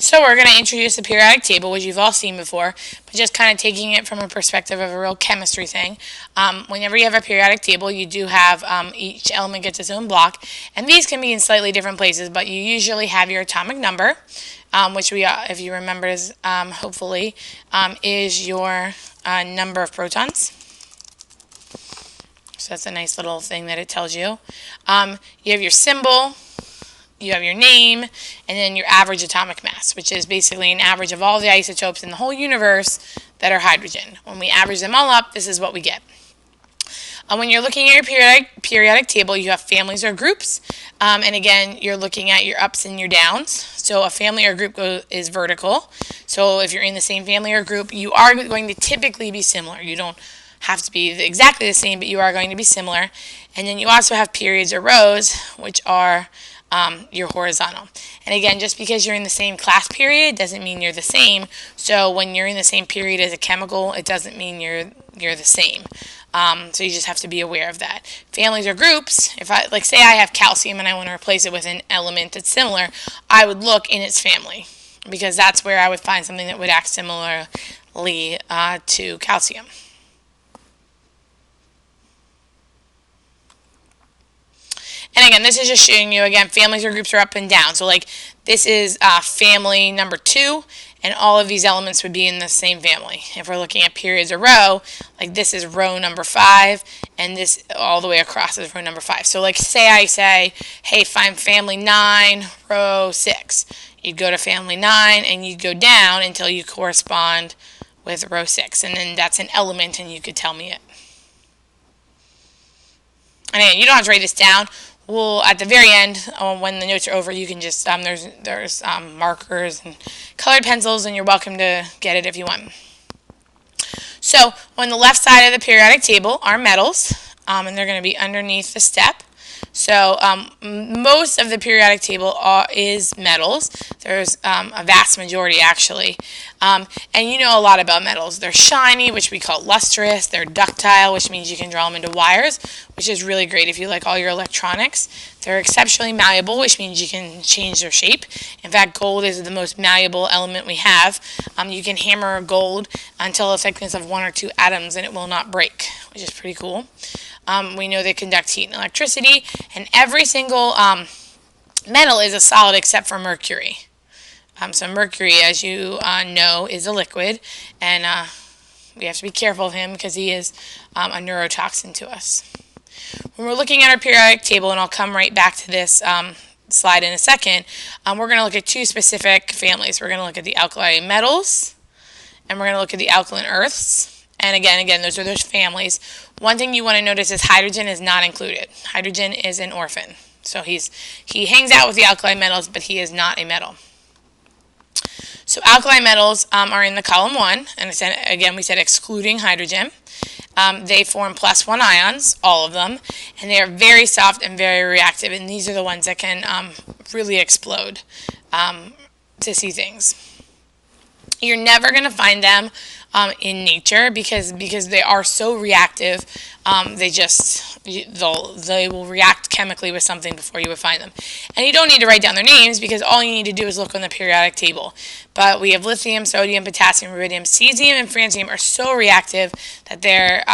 So we're going to introduce the periodic table, which you've all seen before, but just kind of taking it from a perspective of a real chemistry thing. Whenever you have a periodic table, you do have each element gets its own block, and these can be in slightly different places, but you usually have your atomic number, which we, if you remember, is hopefully is your number of protons. So that's a nice little thing that it tells you. You have your symbol. You have your name, and then your average atomic mass, which is basically an average of all the isotopes in the whole universe that are hydrogen. When we average them all up, this is what we get. When you're looking at your periodic table, you have families or groups, and again, you're looking at your ups and your downs. So a family or group is vertical. So if you're in the same family or group, you are going to typically be similar. You don't have to be exactly the same, but you are going to be similar. And then you also have periods or rows, which are your horizontal. And again, just because you're in the same class period doesn't mean you're the same. So when you're in the same period as a chemical, it doesn't mean you're the same. So you just have to be aware of that. Families or groups, if I say I have calcium and I want to replace it with an element that's similar, I would look in its family, because that's where I would find something that would act similarly to calcium. And again, this is just showing you, again, families or groups are up and down. So like this is family number 2, and all of these elements would be in the same family. If we're looking at periods or row, like this is row number 5, and this all the way across is row number 5. So like I say, hey, find family 9, row 6. You'd go to family 9, and you'd go down until you correspond with row 6. And then that's an element, and you could tell me it. And again, you don't have to write this down. Well, at the very end, when the notes are over, you can just, there's markers and colored pencils, and you're welcome to get it if you want. So on the left side of the periodic table are metals, and they're going to be underneath the step. So most of the periodic table is metals. There's a vast majority, actually. And you know a lot about metals. They're shiny, which we call lustrous. They're ductile, which means you can draw them into wires, which is really great if you like all your electronics. They're exceptionally malleable, which means you can change their shape. In fact, gold is the most malleable element we have. You can hammer gold until a thickness of 1 or 2 atoms, and it will not break, which is pretty cool. We know they conduct heat and electricity, and every single metal is a solid except for mercury. So mercury, as you know, is a liquid, and we have to be careful of him because he is a neurotoxin to us. When we're looking at our periodic table, and I'll come right back to this slide in a second, we're going to look at 2 specific families. We're going to look at the alkali metals, and we're going to look at the alkaline earths. And again, those are those families. One thing you want to notice is hydrogen is not included. Hydrogen is an orphan. So he hangs out with the alkali metals, but he is not a metal. So alkali metals are in the column 1, and we said excluding hydrogen. They form +1 ions, all of them, and they are very soft and very reactive, and these are the ones that can really explode to see things. You're never going to find them in nature because they are so reactive. They will react chemically with something before you would find them. And you don't need to write down their names because all you need to do is look on the periodic table. But we have lithium, sodium, potassium, rubidium, cesium, and francium are so reactive that they're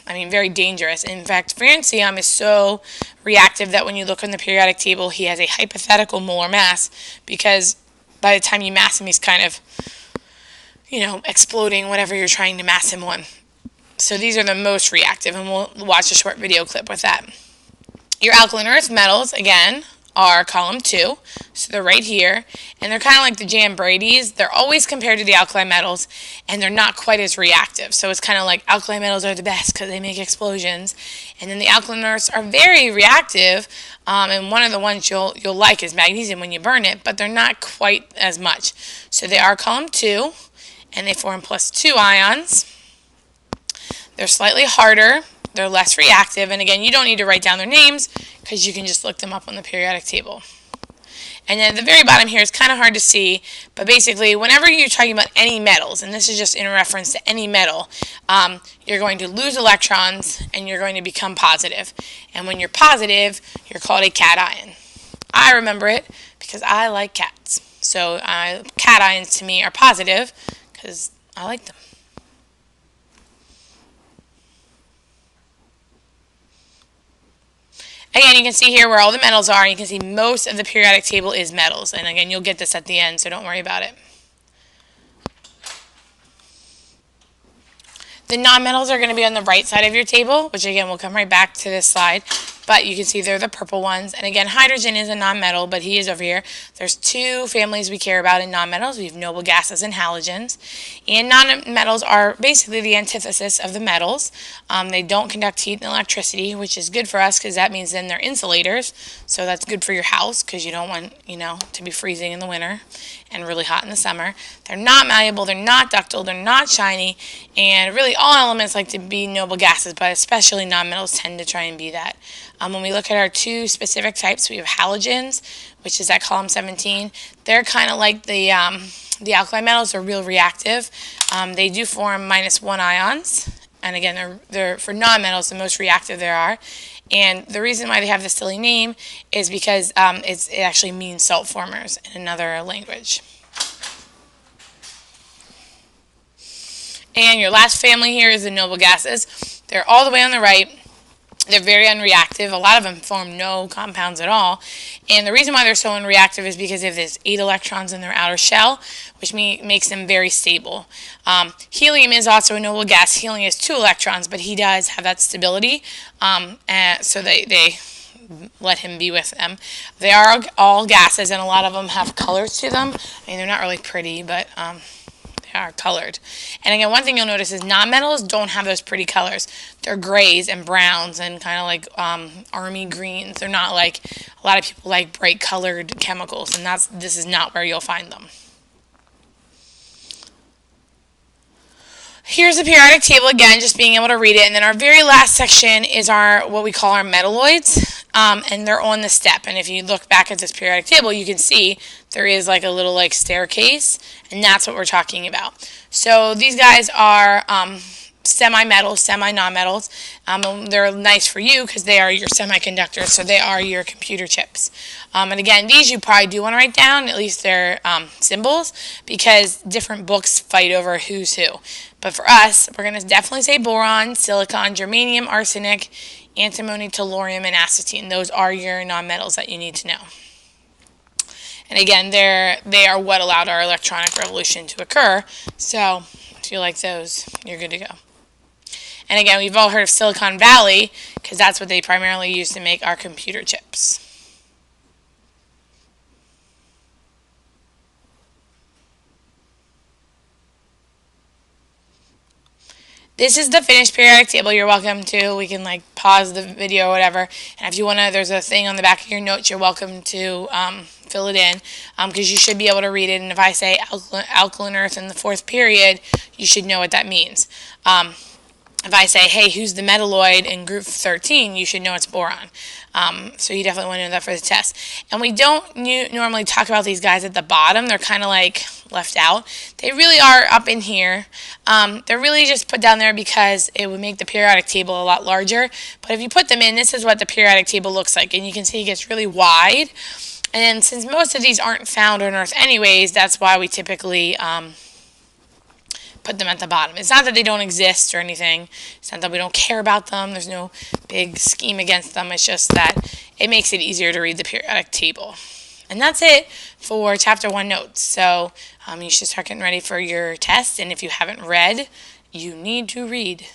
very dangerous. In fact, francium is so reactive that when you look on the periodic table, he has a hypothetical molar mass, because by the time you mass him, he's kind of exploding whatever you're trying to mass him on. So these are the most reactive, and we'll watch a short video clip with that. Your alkaline earth metals, again, are column 2. So they're right here, and they're kind of like the Jan Brady's. They're always compared to the alkali metals, and they're not quite as reactive. So it's kind of like alkali metals are the best because they make explosions, and then the alkaline earths are very reactive. And one of the ones you'll like is magnesium when you burn it, but they're not quite as much. So they are column 2. And they form +2 ions. They're slightly harder, they're less reactive, and again, you don't need to write down their names because you can just look them up on the periodic table. And then at the very bottom here is kind of hard to see, but basically, whenever you're talking about any metals, and this is just in reference to any metal, you're going to lose electrons and you're going to become positive. And when you're positive, you're called a cation. I remember it because I like cats. So cations to me are positive because I like them. Again, you can see here where all the metals are. You can see most of the periodic table is metals. And again, you'll get this at the end, so don't worry about it. The nonmetals are going to be on the right side of your table, which again, we'll come right back to this slide. But you can see they're the purple ones. And again, hydrogen is a nonmetal, but he is over here. There's two families we care about in nonmetals. We have noble gases and halogens. And nonmetals are basically the antithesis of the metals. They don't conduct heat and electricity, which is good for us because that means then they're insulators. So that's good for your house because you don't want, to be freezing in the winter and really hot in the summer. They're not malleable, they're not ductile, they're not shiny, and really all elements like to be noble gases, but especially nonmetals tend to try and be that. When we look at our two specific types, we have halogens, which is at column 17. They're kind of like the alkali metals. They're real reactive. They do form -1 ions, and again, they're for nonmetals the most reactive there are. And the reason why they have this silly name is because it actually means salt formers in another language. And your last family here is the noble gases. They're all the way on the right. They're very unreactive. A lot of them form no compounds at all. And the reason why they're so unreactive is because they have these 8 electrons in their outer shell, which makes them very stable. Helium is also a noble gas. Helium has 2 electrons, but he does have that stability. So they let him be with them. They are all gases, and a lot of them have colors to them. I mean, they're not really pretty, but are colored. And again, one thing you'll notice is nonmetals don't have those pretty colors. They're grays and browns and kind of like army greens. They're not like a lot of people like bright colored chemicals, and this is not where you'll find them. Here's the periodic table again, just being able to read it. And then our very last section is what we call our metalloids, and they're on the step. And if you look back at this periodic table, you can see there is like a little staircase, and that's what we're talking about. So these guys are semi-metals, semi-non-metals. They're nice for you because they are your semiconductors, so they are your computer chips. And again, these you probably do want to write down, at least their symbols, because different books fight over who's who. But for us, we're going to definitely say boron, silicon, germanium, arsenic, antimony, tellurium, and astatine. Those are your nonmetals that you need to know. And again, they are what allowed our electronic revolution to occur. So if you like those, you're good to go. And again, we've all heard of Silicon Valley because that's what they primarily use to make our computer chips. This is the finished periodic table. You're welcome to. We can pause the video or whatever. And if you want to, there's a thing on the back of your notes. You're welcome to fill it in because you should be able to read it. And if I say alkaline earth in the 4th period, you should know what that means. If I say, hey, who's the metalloid in group 13, you should know it's boron. So you definitely want to know that for the test. And we don't normally talk about these guys at the bottom. They're kind of left out. They really are up in here. They're really just put down there because it would make the periodic table a lot larger. But if you put them in, this is what the periodic table looks like. And you can see it gets really wide. And since most of these aren't found on Earth anyways, that's why we typically put them at the bottom. It's not that they don't exist or anything. It's not that we don't care about them. There's no big scheme against them. It's just that it makes it easier to read the periodic table. And that's it for Chapter 1 notes. So you should start getting ready for your test. And if you haven't read, you need to read.